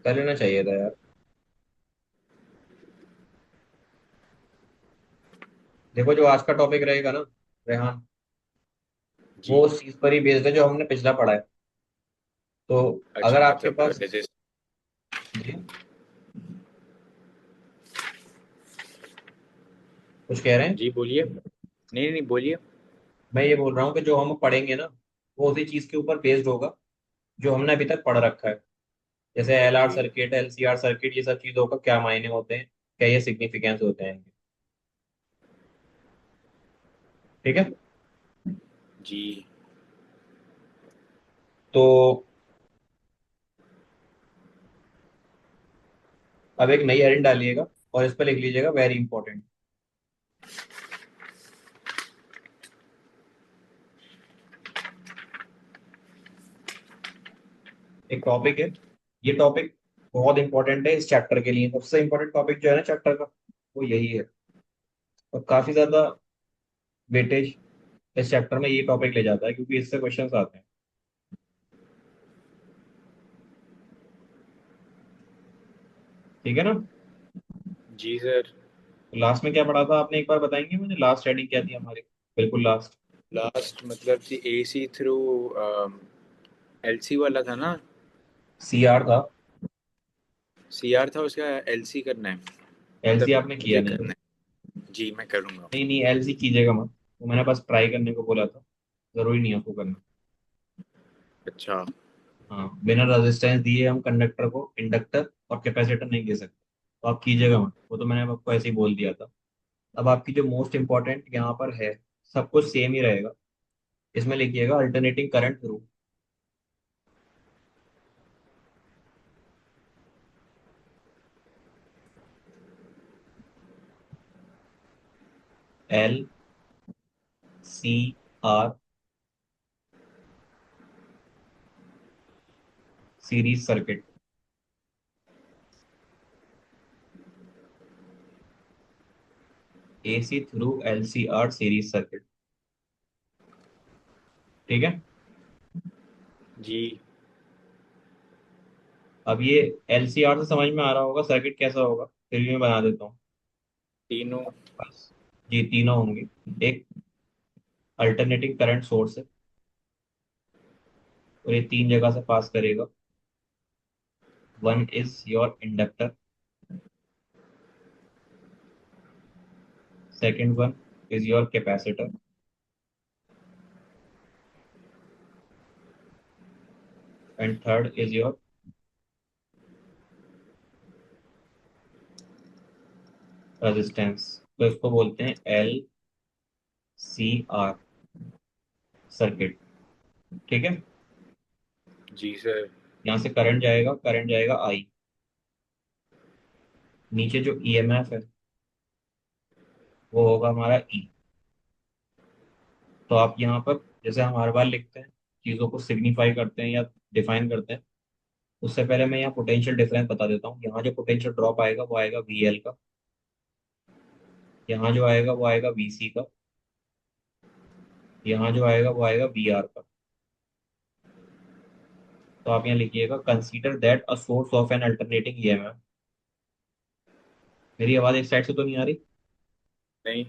कर लेना चाहिए था यार। देखो जो आज का टॉपिक रहेगा ना रेहान, वो जी। उस चीज पर ही बेस्ड है जो हमने पिछला पढ़ा है। तो अगर अच्छा आपके मतलब पास रजिस्ट। जी कुछ कह रहे हैं। जी बोलिए, नहीं नहीं बोलिए। मैं ये बोल रहा हूँ कि जो हम पढ़ेंगे ना वो उसी चीज के ऊपर बेस्ड होगा जो हमने अभी तक पढ़ रखा है। जैसे L R okay. Circuit, L C R circuit, ये सब चीजों का क्या मायने होते हैं, क्या ये सिग्निफिकेंस होते हैं। ठीक है। जी। तो अब एक नई हेडिंग डालिएगा और इस पर लिख लीजिएगा वेरी इंपॉर्टेंट। एक टॉपिक है, ये टॉपिक बहुत इंपॉर्टेंट है इस चैप्टर के लिए। सबसे इंपॉर्टेंट टॉपिक जो है ना चैप्टर का, वो यही है। और काफी ज्यादा वेटेज इस चैप्टर में ये टॉपिक ले जाता है क्योंकि इससे क्वेश्चंस आते हैं। ठीक है ना। जी सर। तो लास्ट में क्या पढ़ा था आपने, एक बार बताएंगे मुझे, लास्ट हेडिंग क्या थी हमारी, बिल्कुल लास्ट। लास्ट मतलब कि एसी थ्रू एलसी वाला था ना। सी आर था। सीआर था, उसका एलसी करना है। एल सी मतलब आपने किया ये नहीं। करना है। जी मैं करूँगा। नहीं नहीं, एल सी कीजिएगा मत, तो मैंने बस ट्राई करने को बोला था, जरूरी नहीं आपको करना। अच्छा। हाँ, बिना रेजिस्टेंस दिए हम कंडक्टर को इंडक्टर और कैपेसिटर नहीं दे सकते, तो आप कीजिएगा मत, वो तो मैंने आपको ऐसे ही बोल दिया था। अब आपकी जो मोस्ट इंपॉर्टेंट यहाँ पर है, सब कुछ सेम ही रहेगा। इसमें लिखिएगा alternating current through L C R series circuit. AC through L C R series circuit. ठीक है। जी। अब ये एल सी आर से समझ में आ रहा होगा सर्किट कैसा होगा, फिर भी मैं बना देता हूँ। तीनों। बस जी, तीनों होंगे। एक अल्टरनेटिंग करंट सोर्स है और ये तीन जगह से पास करेगा। One is your inductor, second one is your capacitor, and third is your resistance. तो इसको बोलते हैं एल सी आर सर्किट। ठीक है। जी सर। यहाँ से करंट जाएगा, करंट जाएगा आई। नीचे जो ईएमएफ है वो होगा हमारा ई। तो आप यहाँ पर जैसे हम हर बार लिखते हैं, चीज़ों को सिग्निफाई करते हैं या डिफाइन करते हैं, उससे पहले मैं यहाँ पोटेंशियल डिफरेंस बता देता हूँ। यहाँ जो पोटेंशियल ड्रॉप आएगा वो आएगा वीएल का, यहाँ जो आएगा वो आएगा वीसी का, यहाँ जो आएगा वो आएगा वीआर का। तो आप यहाँ लिखिएगा consider that a source of an alternating EMF. मेरी आवाज एक साइड से तो नहीं आ रही। नहीं।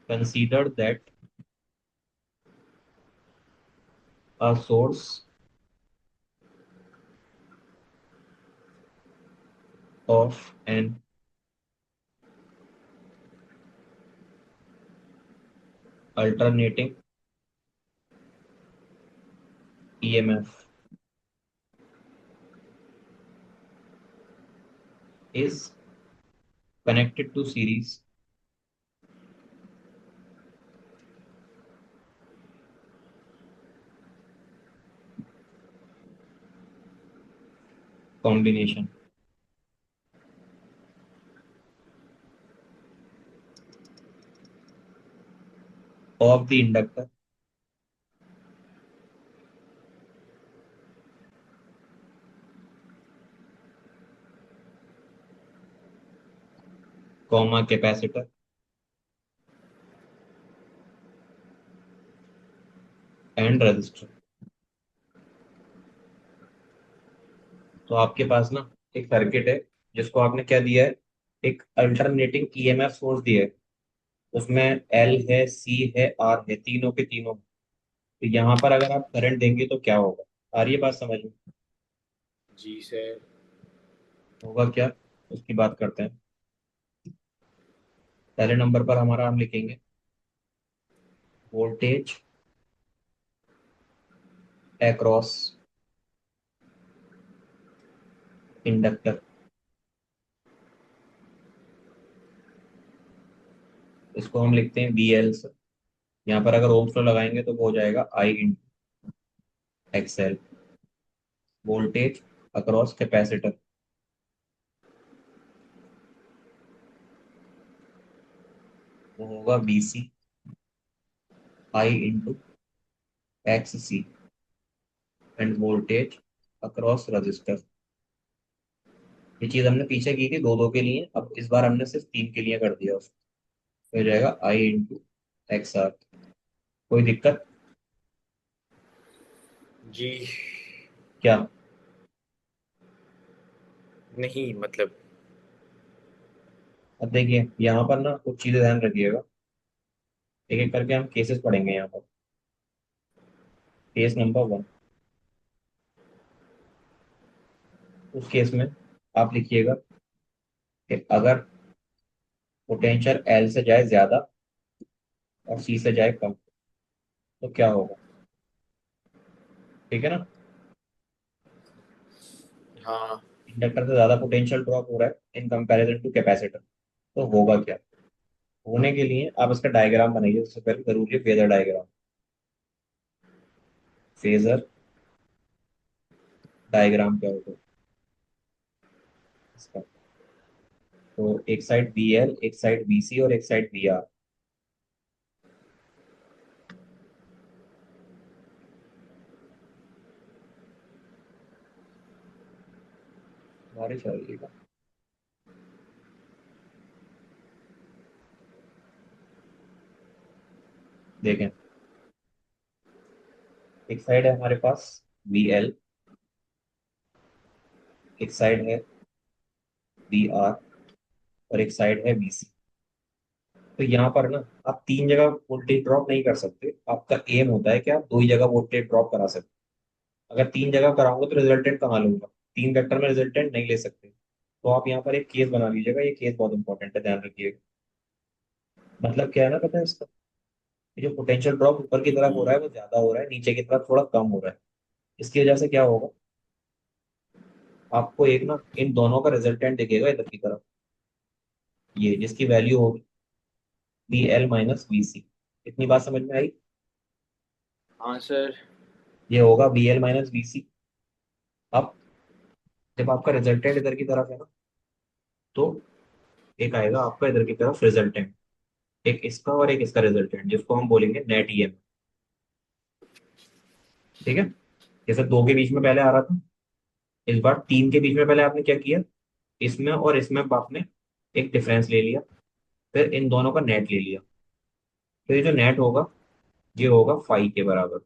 Consider that a source of an alternating EMF is connected to series combination of the inductor comma capacitor and resistor. तो आपके पास ना एक सर्किट है जिसको आपने क्या दिया है, एक अल्टरनेटिंग ईएमएफ सोर्स दिया है। उसमें एल है, सी है, आर है, तीनों के तीनों। तो यहाँ पर अगर आप करंट देंगे तो क्या होगा? आ रही है बात समझ में? जी सर। होगा क्या, उसकी बात करते हैं। पहले नंबर पर हमारा हम लिखेंगे वोल्टेज अक्रॉस इंडक्टर। इसको हम लिखते हैं वी एल से। यहाँ पर अगर ओम फ्लो लगाएंगे तो वो हो जाएगा I into XL. Voltage across capacitor, वो होगा V C I into X C. And voltage across resistor. ये चीज हमने पीछे की थी दो दो के लिए, अब इस बार हमने सिर्फ तीन के लिए कर दिया उसको। तो हो जाएगा आई इंटू एक्स आर। कोई दिक्कत? जी क्या? नहीं, मतलब। अब देखिए यहाँ पर ना कुछ चीजें ध्यान रखिएगा। एक एक करके हम केसेस पढ़ेंगे यहाँ पर। केस नंबर वन, उस केस में आप लिखिएगा कि अगर पोटेंशियल एल से जाए ज्यादा और सी से जाए कम तो क्या होगा? ठीक है ना? हाँ इंडक्टर से ज्यादा पोटेंशियल ड्रॉप हो रहा है इन कंपैरिजन टू कैपेसिटर, तो होगा क्या? होने के लिए आप इसका डायग्राम बनाइए। सबसे पहले जरूरी है फेजर डायग्राम। फेजर डायग्राम क्या होगा इसका? तो एक साइड बी एल, एक साइड बी सी और एक साइड बी आर। बारिश आ रही है क्या? देखें, एक साइड है हमारे पास बी एल, एक साइड है बी आर और एक साइड है बी सी। तो यहाँ पर ना आप तीन जगह वोल्टेज ड्रॉप नहीं कर सकते। आपका एम होता है कि आप दो ही जगह वोल्टेज ड्रॉप करा सकते। अगर तीन जगह कराऊंगा तो रिजल्टेंट कहाँ लूंगा? तीन वेक्टर में रिजल्टेंट नहीं ले सकते। तो आप यहाँ पर एक केस बना लीजिएगा। ये केस बहुत इंपॉर्टेंट है, ध्यान रखिएगा। मतलब क्या है ना, पता है इसका? ये जो पोटेंशियल ड्रॉप ऊपर की तरफ हो रहा है वो ज्यादा हो रहा है, नीचे की तरफ थोड़ा कम हो रहा है। इसकी वजह से क्या होगा, आपको एक ना इन दोनों का रिजल्टेंट दिखेगा इधर की तरफ, ये जिसकी वैल्यू होगी B L minus B C. इतनी बात समझ में आई? हाँ सर। ये होगा B L minus B C. अब जब आपका रिजल्टेंट इधर की तरफ है ना, तो एक आएगा आपका इधर की तरफ रिजल्टेंट, एक इसका और एक इसका रिजल्टेंट, जिसको हम बोलेंगे नेट ईएम। ठीक है? जैसे दो के बीच में पहले आ रहा था, इस बार तीन के बीच में पहले आपने क्या किया, इसमें और इसमें आपने एक डिफरेंस ले लिया, फिर इन दोनों का नेट ले लिया। तो ये जो नेट होगा ये होगा फाई के बराबर।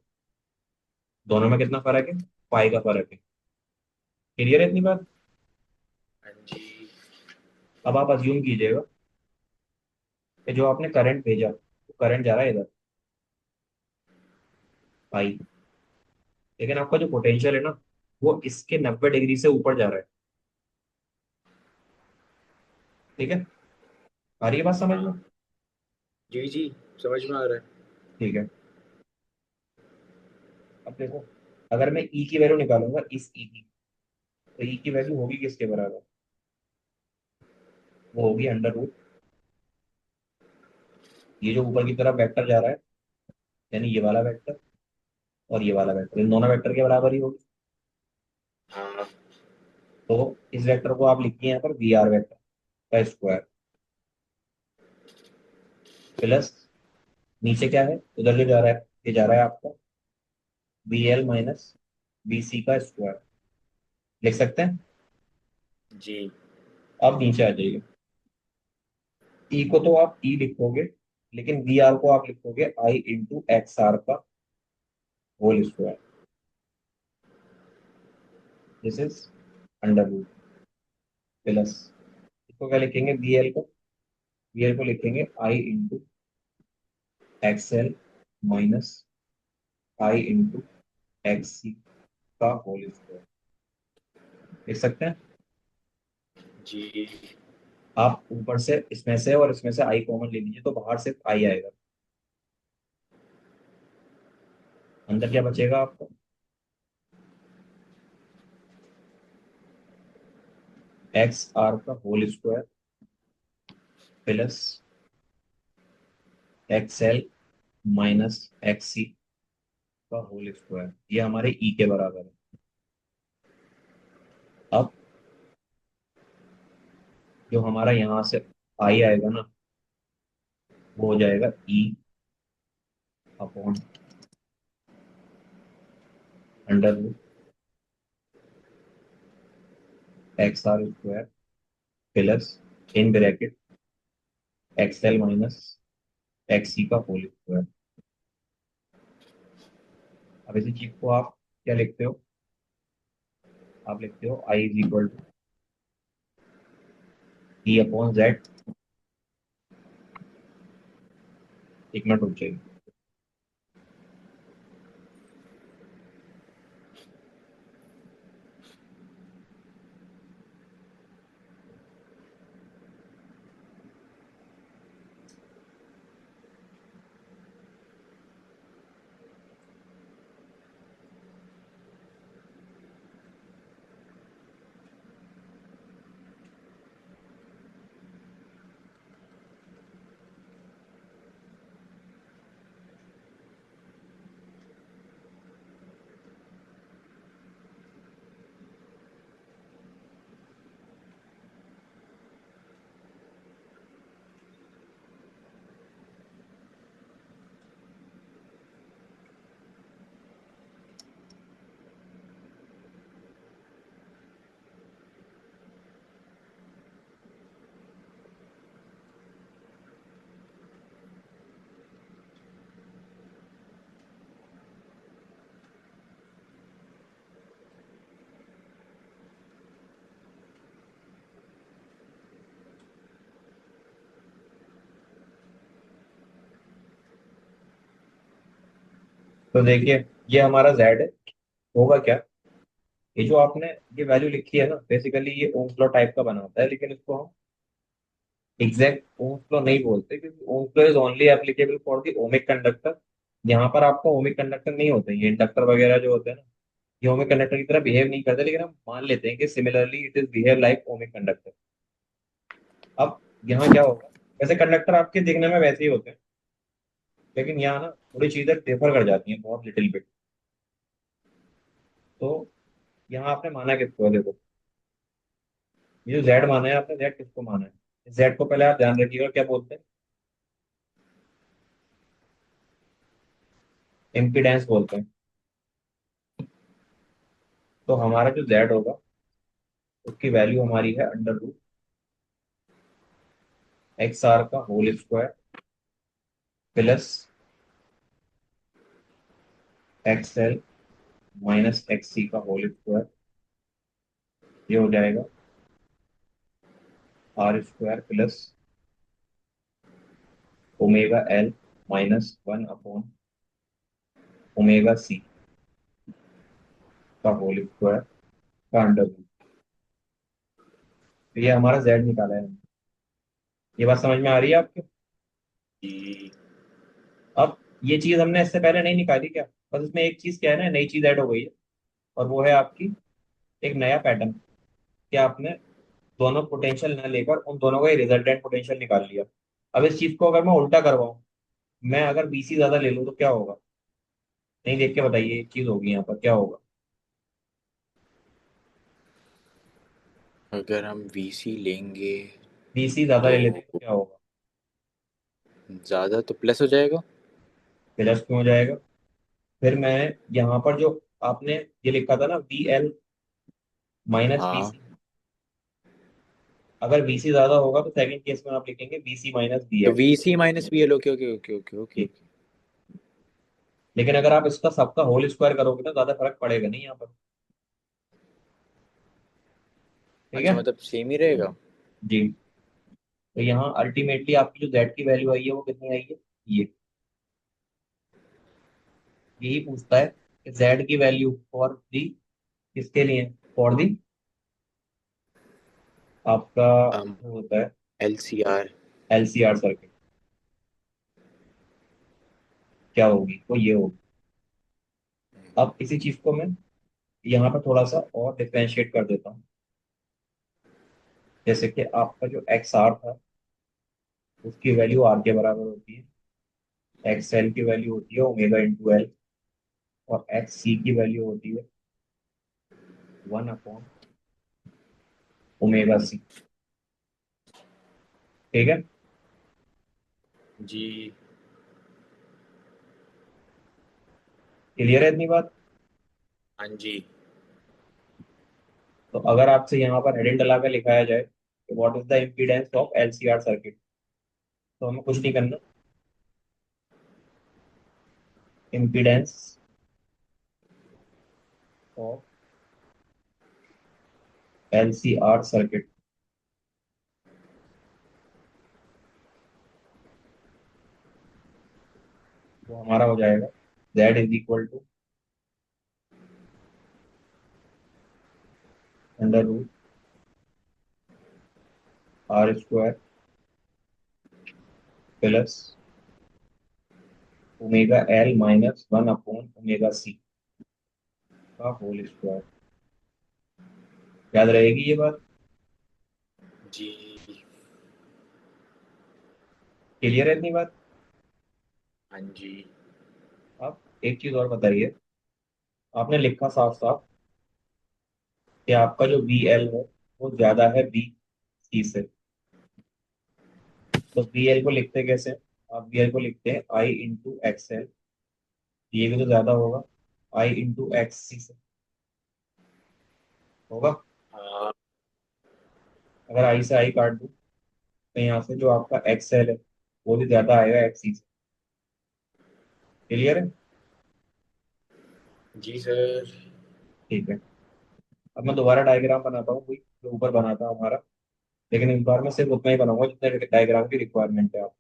दोनों में कितना फर्क है? पाई का फर्क है। क्लियर है इतनी बात? हाँ जी। अब आप अज्यूम कीजिएगा कि जो आपने करंट भेजा वो करंट जा रहा है इधर, पाई। लेकिन आपका जो पोटेंशियल है ना, वो इसके 90 डिग्री से ऊपर जा रहा है। ठीक है? आ रही है बात समझ में? हाँ जी जी, समझ में आ रहा है। ठीक है। अब देखो, अगर मैं ई की वैल्यू निकालूंगा इस ई की, तो ई की वैल्यू होगी किसके बराबर? वो होगी अंडर रूट, ये जो ऊपर की तरफ वेक्टर जा रहा है, यानी ये वाला वेक्टर और ये वाला वेक्टर, इन दोनों वेक्टर के बराबर ही होगी। हाँ तो इस वेक्टर को आप लिखिए यहाँ पर वी आर वेक्टर का स्क्वायर, प्लस नीचे क्या है उधर जो जा रहा है, ये जा रहा है आपका B L minus B C का स्क्वायर। लिख सकते हैं? जी। अब नीचे आ जाइए। ई को तो आप ई लिखोगे, लेकिन वी आर को आप लिखोगे आई इंटू एक्स आर का whole square. This is under root plus, इसको क्या लिखेंगे, बी एल को लिखेंगे I into X L minus I into X C का होल स्क्वायर। लिख सकते हैं। जी। आप ऊपर से इसमें से और इसमें से आई कॉमन ले लीजिए तो बाहर सिर्फ आई आएगा, अंदर क्या बचेगा आपको, एक्स आर का whole square plus X L minus X C का होल स्क्वायर, ये हमारे ई के बराबर है। अब जो हमारा यहाँ से आई आएगा ना, वो हो जाएगा E upon under root X R square plus in bracket X L minus X C का होल स्क्वायर। अब इसी चीज को आप क्या लिखते हो, आप लिखते हो I is equal to E upon Z. एक मिनट रुक जाइए। तो देखिए, ये हमारा जेड है, होगा क्या, ये जो आपने ये वैल्यू लिखी है ना, बेसिकली ये ओम्स लॉ टाइप का बनाता है, लेकिन इसको हम एग्जैक्ट ओम्स लॉ नहीं बोलते, क्योंकि Ohm's law is only applicable for the ohmic conductor. यहाँ पर आपको ओमिक कंडक्टर नहीं होते, ये इंडक्टर वगैरह जो होते हैं ना, ये ओमिक कंडक्टर की तरह बिहेव नहीं करते, लेकिन हम मान लेते हैं कि similarly it is behave like ohmic conductor. अब यहाँ क्या होगा, वैसे कंडक्टर आपके दिखने में वैसे ही होते हैं, लेकिन यहाँ ना थोड़ी चीजें डिफर कर जाती हैं बहुत लिटिल बिट। तो यहाँ आपने माना किसको है, देखो, ये जो जेड माना है आपने, जेड किसको माना है, जेड को पहले आप ध्यान रखिएगा क्या बोलते हैं, इम्पीडेंस बोलते हैं। तो हमारा जो जेड होगा उसकी वैल्यू हमारी है अंडर रूट एक्स आर का whole square plus X L minus X C का होल स्क्वायर। ये हो जाएगा R square plus omega L minus one upon omega C का होल स्क्वायर का अंडर रूट। तो ये हमारा जेड निकाला है। ये बात समझ में आ रही है आपको। जी। अब ये चीज हमने इससे पहले नहीं निकाली क्या, बस इसमें एक चीज क्या है ना, नई चीज ऐड हो गई है, और वो है आपकी एक नया पैटर्न, कि आपने दोनों पोटेंशियल न लेकर उन दोनों का ही रिजल्टेंट पोटेंशियल निकाल लिया। अब इस चीज को अगर मैं उल्टा करवाऊं, मैं अगर बीसी ज्यादा ले लूं तो क्या होगा, नहीं देख के बताइए, एक चीज होगी यहाँ पर क्या होगा, अगर हम वीसी लेंगे बीसी ज्यादा तो ले लेते हैं तो क्या होगा, ज़्यादा तो प्लस हो जाएगा। प्लस क्यों हो जाएगा। फिर मैं यहाँ पर जो आपने ये लिखा था ना, बी एल माइनस बी हाँ। सी, अगर बीसी ज्यादा होगा तो सेकंड केस में आप लिखेंगे बीसी माइनस बी तो L. VC minus V L, okay okay okay okay okay okay. लेकिन अगर आप इसका सबका होल स्क्वायर करोगे तो ज्यादा फर्क पड़ेगा नहीं यहाँ पर। ठीक अच्छा है। मतलब सेम ही रहेगा। जी। तो यहाँ अल्टीमेटली आपकी जो जेड की वैल्यू आई है वो कितनी आई है, ये यही पूछता है कि जेड की वैल्यू फॉर दी, किसके लिए, फॉर दी आपका जो होता है L C R. LCR circuit, क्या होगी, वो ये होगी। अब इसी चीज को मैं यहाँ पर थोड़ा सा और डिफरेंशिएट कर देता हूँ। जैसे कि आपका जो एक्स आर था, उसकी वैल्यू आर के बराबर होती है, एक्स एल की वैल्यू होती है ओमेगा इंटू एल, और एक्स सी की वैल्यू होती है 1 अपॉन ओमेगा सी। ठीक है। जी। क्लियर है इतनी बात। हाँ जी। तो अगर आपसे यहाँ पर हेडिंग डला कर लिखाया जाए कि what is the impedance of LCR circuit, तो हमें कुछ नहीं करना, इम्पीडेंस ऑफ एलसीआर सर्किट, वो हमारा हो जाएगा Z is equal to under root R square plus omega L minus 1 upon omega C का होल स्क्वायर। याद रहेगी ये बात। जी। क्लियर है इतनी बात। हाँ जी। अब एक चीज और बताइए, आपने लिखा साफ साफ कि आपका जो वी एल है वो ज्यादा है बी सी से। तो वी एल को लिखते कैसे, आप वी एल को लिखते हैं आई इंटू एक्स एल, ये भी तो ज्यादा होगा आई इंटू एक्स सी से, होगा। हाँ अगर आई से आई काट दूं तो यहाँ से जो आपका एक्स एल है वो भी ज्यादा आएगा एक्स सी से। क्लियर है। जी सर। ठीक है। अब मैं दोबारा डायग्राम बनाता हूँ, कोई जो ऊपर बना था हमारा, लेकिन इस बार मैं सिर्फ उतना ही बनाऊंगा जितने डायग्राम की रिक्वायरमेंट है आप।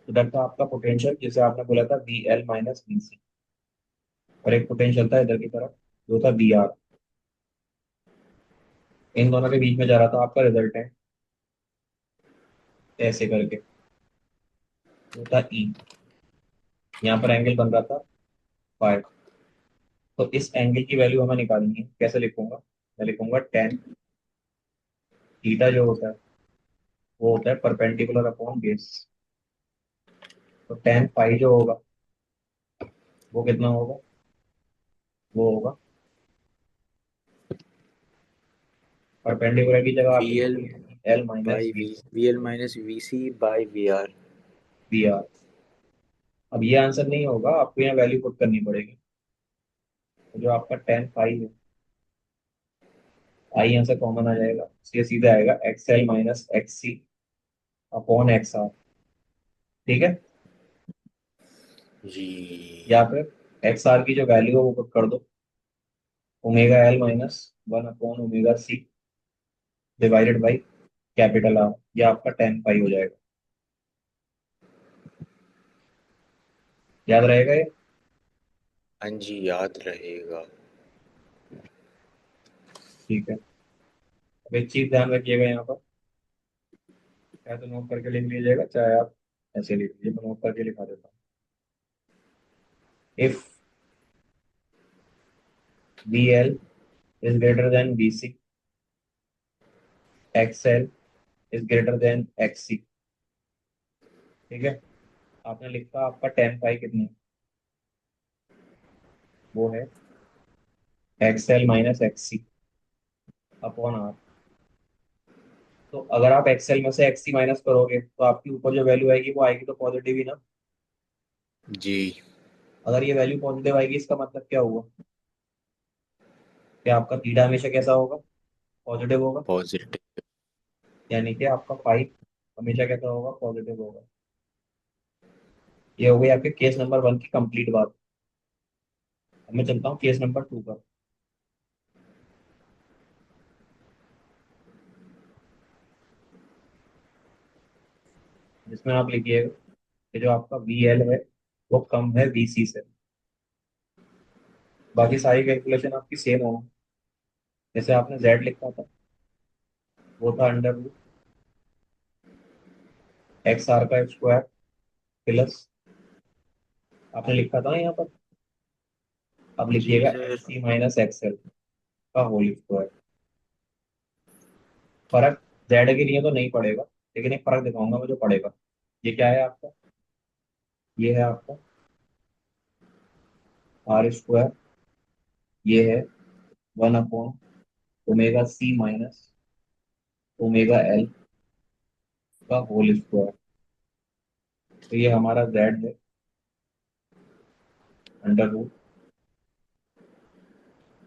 तो इधर था आपका पोटेंशियल जिसे आपने बोला था वी एल माइनस वी सी, और एक पोटेंशियल था इधर की तरफ जो था बी आर। इन दोनों के बीच में जा रहा था आपका रिजल्ट है ऐसे करके, जो था ई, यहाँ पर एंगल बन रहा था फाइव। तो इस एंगल की वैल्यू हमें निकालनी है, कैसे लिखूंगा, मैं लिखूंगा टेन थीटा जो होता है वो होता है परपेंडिकुलर अपॉन बेस। तो टेन फाइव जो होगा वो कितना होगा, वो होगा परपेंडिकुलर की जगह वी आपकी एल लिखोगे L minus by B V L minus V C by V R. B R. अब ये आंसर नहीं होगा, आपको यहाँ वैल्यू पुट करनी पड़ेगी। तो जो आपका टेन फाइव है, आई यहाँ से कॉमन आ जाएगा, इसलिए सीधा आएगा X L minus X C upon X R. ठीक है। जी। या फिर एक्स आर की जो वैल्यू है वो पुट कर दो, omega L minus 1 upon omega C divided by capital R, ये आपका टेन पाई हो जाएगा। याद रहेगा ये। हाँ जी याद रहेगा। ठीक है। अब एक चीज ध्यान रखिएगा यहाँ पर, चाहे तो नोट करके लिख लीजिएगा, चाहे आप ऐसे लिख लीजिए, मैं नोट करके लिखा देता हूँ। If V L is greater than V C, X L is greater than X C. ठीक है। आपने लिखा आपका टेन पाई कितनी है? वो है X L minus X C upon R. तो अगर आप एक्सएल में से एक्स सी माइनस करोगे तो आपकी ऊपर जो वैल्यू आएगी वो आएगी तो पॉजिटिव ही ना। जी। अगर ये वैल्यू पॉजिटिव आएगी इसका मतलब क्या हुआ, कि आपका थीटा हमेशा कैसा होगा, पॉजिटिव होगा। पॉजिटिव। यानी कि आपका फाइव हमेशा कैसा होगा, पॉजिटिव होगा। ये हो गई आपके केस नंबर वन की कंप्लीट बात। अब मैं चलता हूँ केस नंबर टू पर। इसमें आप लिखिएगा कि जो आपका वी एल है वो कम है वी सी से। बाकी सारी कैलकुलेशन आपकी सेम होगी। जैसे आपने जेड लिखा था, वो था अंडर रूट एक्स आर का स्क्वायर प्लस, आपने लिखा था ना यहाँ पर, अब जी लिखिएगा sir. X C minus X L का होल स्क्वायर। फर्क जेड के लिए तो नहीं पड़ेगा, लेकिन एक फर्क दिखाऊंगा मैं जो पड़ेगा। ये क्या है आपका, ये है आपका आर स्क्वायर, ये है 1 upon omega C minus omega L का होल स्क्वायर। तो ये हमारा जेड है under root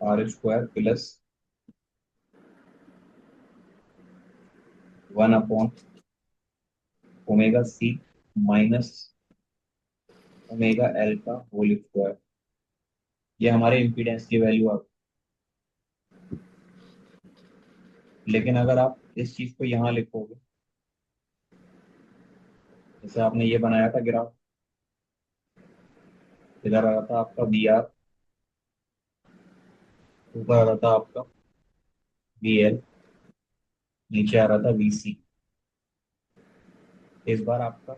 R square plus 1 upon omega C minus omega L का होल स्क्वायर। ये हमारे इम्पीडेंस की वैल्यू आ। लेकिन अगर आप इस चीज को यहाँ लिखोगे, जैसे आपने ये बनाया था ग्राफ, इधर आ रहा था आपका बी आर, ऊपर आ रहा था आपका बी एल, नीचे आ रहा था वी सी। इस बार आपका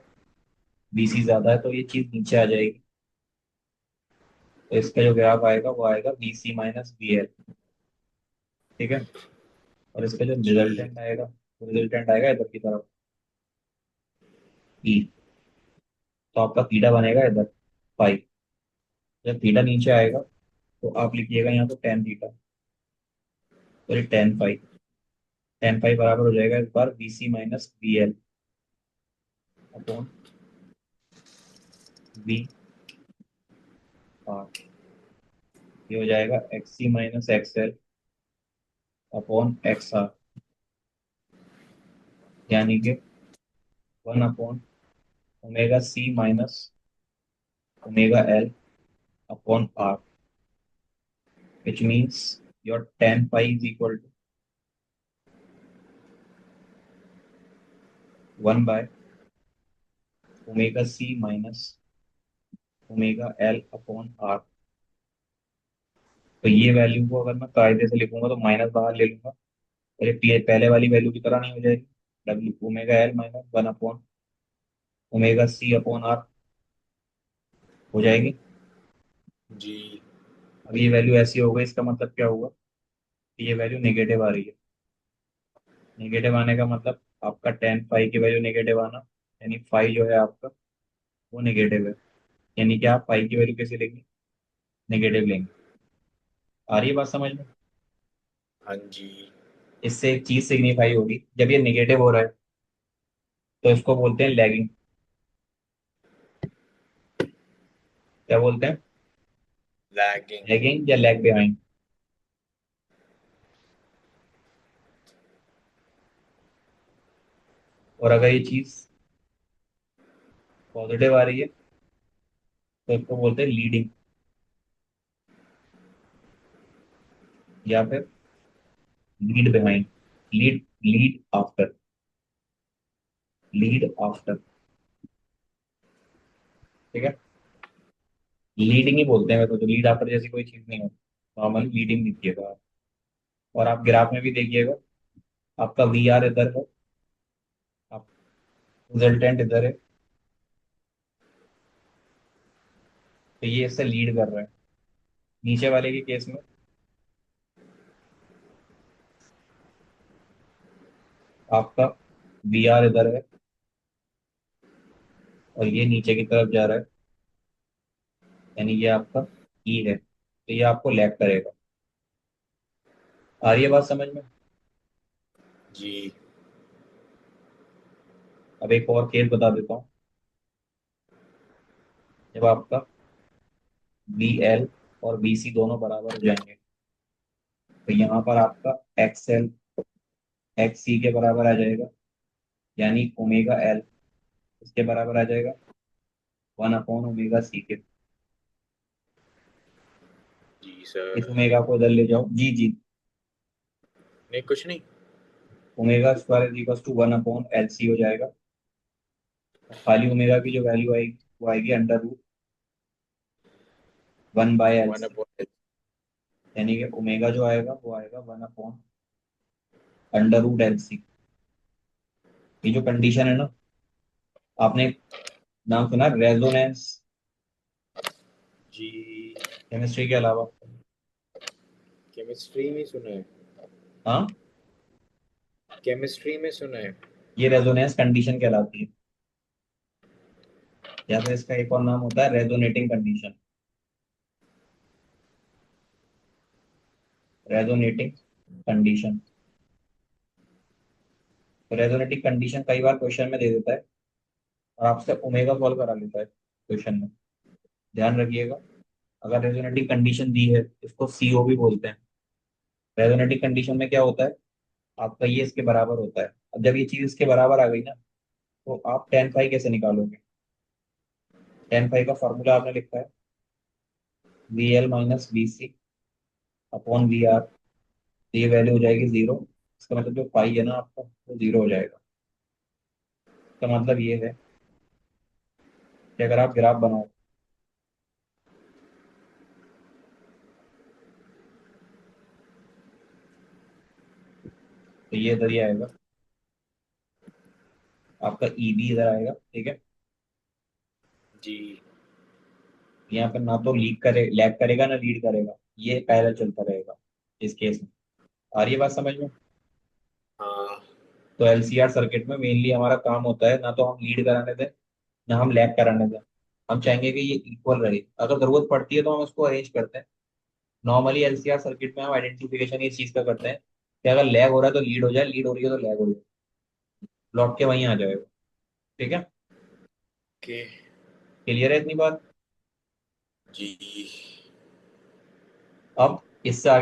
बी सी ज्यादा है तो ये चीज नीचे आ जाएगी। तो इसका जो ग्राफ आएगा वो आएगा B C minus B L. ठीक है। और इसका जो जी। रिजल्टेंट आएगा, वो रिजल्टेंट आएगा इधर की तरफ ई। तो आपका थीटा बनेगा इधर 5। जब थीटा नीचे आएगा तो आप लिखिएगा यहाँ तो tan theta, sorry tan 5। Tan 5 बराबर हो जाएगा इस बार V C minus B L upon V R. ये हो जाएगा X C minus X L upon X R, यानी कि 1 upon omega C minus omega L upon R, which means your tan phi is equal to 1 by omega C minus omega L upon R. तो ये value को अगर मैं कायदे से लिखूंगा तो माइनस बाहर ले लूंगा, और ये पहले वाली वैल्यू की तरह नहीं हो जाएगी। W omega L minus 1 upon omega C upon R हो जाएगी। जी। अब ये वैल्यू ऐसी हो गई, इसका मतलब क्या हुआ कि ये वैल्यू नेगेटिव आ रही है। नेगेटिव आने का मतलब आपका टेन फाइव की वैल्यू नेगेटिव आना, यानी फाइव जो है आपका वो नेगेटिव है। यानी कि आप फाइव की वैल्यू कैसे लेंगे, नेगेटिव लेंगे। आ रही है बात समझ में। हाँ जी। इससे एक चीज सिग्निफाई होगी, जब ये निगेटिव हो रहा है तो इसको बोलते हैं लैगिंग। क्या बोलते हैं, लैगिंग। लैगिंग या लैग बिहाइंड। और अगर ये चीज पॉजिटिव आ रही है तो इसको बोलते हैं लीडिंग, या फिर lead behind, lead lead after, lead after. ठीक है। लीडिंग ही बोलते हैं वैसे तो, लीड आफ्टर जैसी कोई चीज नहीं है। नॉर्मल लीडिंग लिखिएगा आप। और आप ग्राफ में भी देखिएगा, आपका वी आर इधर है, आप रिजल्टेंट इधर है, तो ये इससे लीड कर रहा है। नीचे वाले के केस में आपका वी आर इधर है और ये नीचे की तरफ जा रहा है, यानी ये आपका ई है, तो ये आपको लैग करेगा। आ रही है बात समझ में। जी। अब एक और केस बता देता हूँ। जब आपका बी एल और बी सी दोनों बराबर हो जाएंगे तो यहाँ पर आपका एक्स एल एक्स सी के बराबर आ जाएगा, यानी ओमेगा एल इसके बराबर आ जाएगा 1 अपॉन ओमेगा सी के। जी इस सर। ओमेगा को इधर ले जाओ, जी जी। नहीं, कुछ नहीं। Omega square is equal to 1 upon L C हो जाएगा। खाली ओमेगा की जो वैल्यू आएगी वो आएगी √1/L। 1/L। यानी कि ओमेगा जो आएगा वो आएगा 1/√LC। ये जो कंडीशन है ना, आपने नाम सुना रेजोनेंस जी। केमिस्ट्री के अलावा? केमिस्ट्री में सुना है। हाँ, केमिस्ट्री में सुना है। ये रेजोनेंस कंडीशन कहलाती है, या फिर इसका एक और नाम होता है रेजोनेटिंग कंडीशन। Resonating condition. तो रेजोनेटिंग कंडीशन कई बार क्वेश्चन में दे देता है और आपसे ओमेगा सॉल्व करा लेता है क्वेश्चन में। ध्यान रखिएगा, अगर रेजोनेटिंग कंडीशन दी है, इसको सीओ भी बोलते हैं। रेजोनेटिंग कंडीशन में क्या होता है, आपका ये इसके बराबर होता है। अब जब ये चीज इसके बराबर आ गई ना, तो आप टेन पाई कैसे निकालोगे? टेन पाई का फॉर्मूला आपने लिखा है VL - VC अपॉन VR। ये वैल्यू हो जाएगी 0। इसका मतलब जो पाई है ना आपका, वो 0 हो जाएगा। इसका मतलब ये है कि अगर आप ग्राफ बनाओ, तो ये इधर ही आएगा, आपका EB इधर आएगा, ठीक है। जी। यहाँ पर ना तो लीड करे लैग करेगा ना लीड करेगा, ये पैरेलल चलता रहेगा इस केस में। आ रही है बात समझ में? हाँ। तो LCR सर्किट में मेनली हमारा काम होता है, ना तो हम लीड कराने दें ना हम लैग कराने दें। हम चाहेंगे कि ये इक्वल रहे। अगर जरूरत पड़ती है तो हम इसको अरेंज करते हैं। नॉर्मली LCR सर्किट में हम आइडेंटिफिकेशन इस चीज का करते हैं कि अगर लैग हो रहा है तो लीड हो जाए, लीड हो रही है तो लैग हो जाए, लौट के वहीं आ जाएगा। ठीक है, ओके। क्लियर है इतनी बात? जी। अब इससे आगे